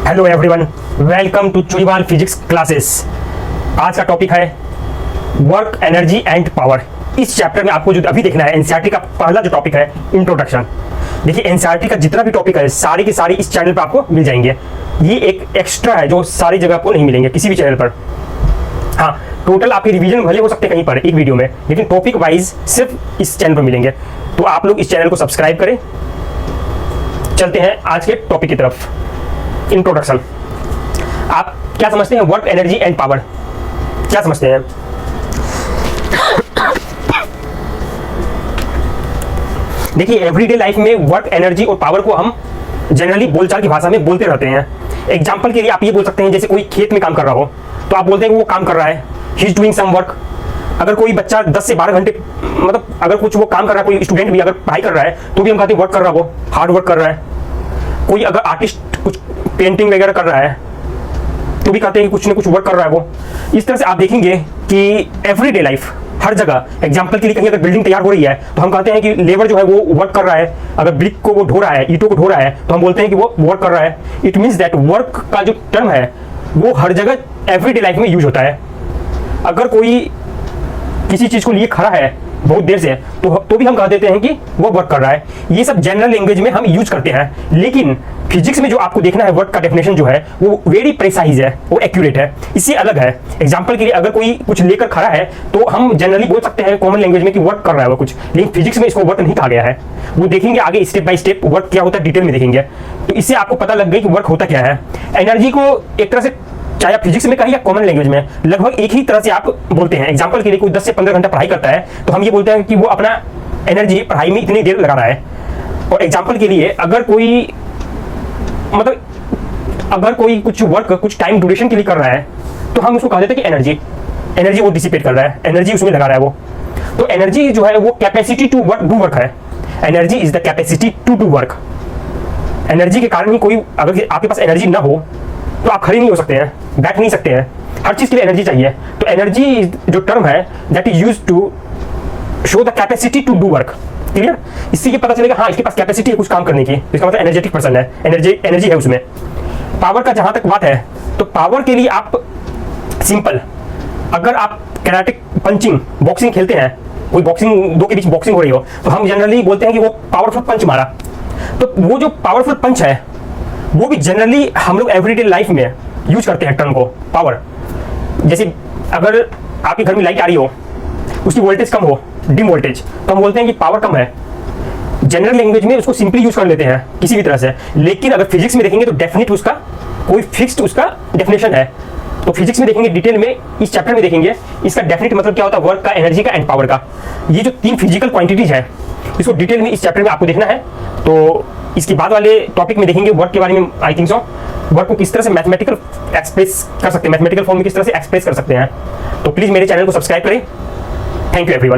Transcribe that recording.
Hello everyone, welcome to Chudiwal physics classes. आज का topic है वर्क, एनर्जी एंड पावर। इस चैप्टर में आपको जो अभी देखना है एनसीईआरटी का पहला जो टॉपिक है इंट्रोडक्शन। देखिए एनसीईआरटी का जितना भी टॉपिक है सारी की सारी इस चैनल पर आपको मिल जाएंगे। ये एक एक्स्ट्रा है जो सारी जगह आपको नहीं मिलेंगे किसी भी चैनल पर। हाँ, टोटल आपके रिवीजन भले हो सकते कहीं पर एक वीडियो में, लेकिन टॉपिक वाइज सिर्फ इस चैनल पर मिलेंगे। तो आप लोग इस चैनल को सब्सक्राइब करें। चलते हैं आज के टॉपिक की तरफ। इंट्रोडक्शन। आप क्या समझते हैं वर्क, एनर्जी एंड पावर? क्या समझते हैं? देखिए एवरीडे लाइफ में वर्क, एनर्जी और पावर को हम जनरली बोलचाल की भाषा में बोलते रहते हैं। एग्जांपल के लिए आप ये बोल सकते हैं, जैसे कोई खेत में काम कर रहा हो तो आप बोलते हैं कि वो काम कर रहा है, he is doing some work. अगर कोई बच्चा 10 से 12 घंटे मतलब अगर कुछ वो काम कर रहा है, कोई स्टूडेंट भी अगर पढ़ाई कर रहा है तो भी हम कहते हैं वर्क कर रहा है, वो हार्ड वर्क कर रहा है। कोई अगर आर्टिस्ट कुछ पेंटिंग वगैरह कर रहा है तो भी कहते हैं कि कुछ ना कुछ वर्क कर रहा है वो। इस तरह से आप देखेंगे कि एवरीडे लाइफ हर जगह, एग्जांपल के लिए कहीं अगर बिल्डिंग तैयार हो रही है तो हम कहते हैं कि लेबर जो है वो वर्क कर रहा है। अगर ब्रिक को वो ढो रहा है, ईंटों को ढो रहा है, तो हम बोलते हैं कि वो वर्क कर रहा है। इट मीन्स दैट वर्क का जो टर्म है वो हर जगह एवरीडे लाइफ में यूज होता है। अगर कोई किसी चीज को लिए खड़ा है बहुत देर से तो भी हम कह देते हैं कि वो वर्क कर रहा है। ये सब जनरल लैंग्वेज में हम यूज करते हैं, लेकिन फिजिक्स में जो आपको देखना है वर्क का डेफिनेशन जो है वो वेरी प्रिसाइज है, वो एक्यूरेट है, इससे अलग है। एग्जांपल के लिए अगर कोई कुछ लेकर खड़ा है तो हम जनरली बोल सकते हैं कॉमन लैंग्वेज में कि वर्क कर रहा है वो कुछ, लेकिन फिजिक्स में इसको वर्क नहीं कहा गया है। वो देखेंगे आगे स्टेप बाय स्टेप वर्क क्या होता है, डिटेल में देखेंगे। तो इससे आपको पता लग गई कि वर्क होता क्या है। एनर्जी को एक तरह से चाहे आप फिजिक्स में कहें या कॉमन लैंग्वेज में लगभग एक ही तरह से आप बोलते हैं। एग्जांपल के लिए कोई 10 से 15 घंटा पढ़ाई करता है तो हम ये बोलते हैं कि वो अपना एनर्जी पढ़ाई में इतनी देर लगा रहा है। और एग्जांपल के लिए अगर कोई कुछ वर्क कुछ टाइम ड्यूरेशन के लिए कर रहा है तो हम उसको कह देते हैं कि एनर्जी वो डिसिपेट कर रहा है, एनर्जी उसमें लगा रहा है वो। तो एनर्जी जो है वो capacity to work, do work है। Energy is the capacity to do work. Energy के कारण ही कोई, अगर आपके पास एनर्जी ना हो तो आप खड़े नहीं हो सकते हैं, बैठ नहीं सकते हैं, हर चीज के लिए एनर्जी चाहिए। तो एनर्जी जो टर्म है that is used to show the capacity to do work. Clear? इससे ये पता चलेगा हाँ इसके पास कैपेसिटी है कुछ काम करने की, इसका मतलब एनर्जेटिक पर्सन है, एनर्जी है उसमें। पावर का जहां तक बात है तो पावर के लिए आप सिंपल, अगर आप कराटे, पंचिंग, बॉक्सिंग खेलते हैं, कोई बॉक्सिंग दो के बीच बॉक्सिंग हो रही हो तो हम जनरली बोलते हैं कि वो पावरफुल पंच मारा। तो वो जो पावरफुल पंच है वो भी जनरली हम लोग एवरीडे लाइफ में यूज करते हैं टर्म को पावर। जैसे अगर आपके घर में लाइट आ रही हो, उसकी वोल्टेज कम हो, डिम वोल्टेज, तो हम बोलते हैं कि पावर कम है। जनरल लैंग्वेज में उसको सिंपली यूज कर लेते हैं किसी भी तरह से, लेकिन अगर फिजिक्स में देखेंगे तो डेफिनेट उसका कोई फिक्स्ड उसका डेफिनेशन है। तो फिजिक्स में देखेंगे डिटेल में, इस चैप्टर में देखेंगे इसका डेफिनेट मतलब क्या होता है वर्क का, एनर्जी का एंड पावर का। ये जो 3 फिजिकल क्वांटिटीज है इसको डिटेल में इस चैप्टर में आपको देखना है। तो इसके बाद वाले टॉपिक में देखेंगे वर्क के बारे में। आई थिंक सो वर्क को किस तरह से मैथमेटिकल एक्सप्रेस कर सकते हैं, मैथमेटिकल फॉर्म में किस तरह से एक्सप्रेस कर सकते हैं। तो प्लीज मेरे चैनल को सब्सक्राइब करें। Thank you everyone.